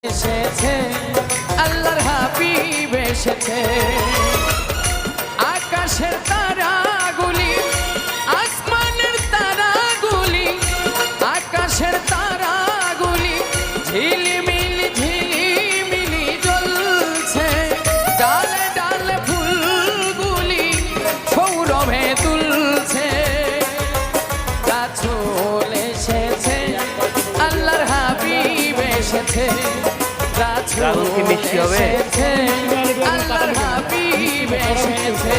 এসেছে আল্লাহর হাবিব এসেছে আকাশের তারাগুলি আসমানের তারাগুলি আকাশের তারাগুলি ঝিলিমিলি ঝিলিমিলি জ্বলছে ডালে ডালে ফুলগুলি সৌরভে তুলছে রাসূল এসেছে আল্লাহর হাবিব এসেছে রাহুল কি মিষ্টি হবে? আল্লাহর হাবিব এসেছে।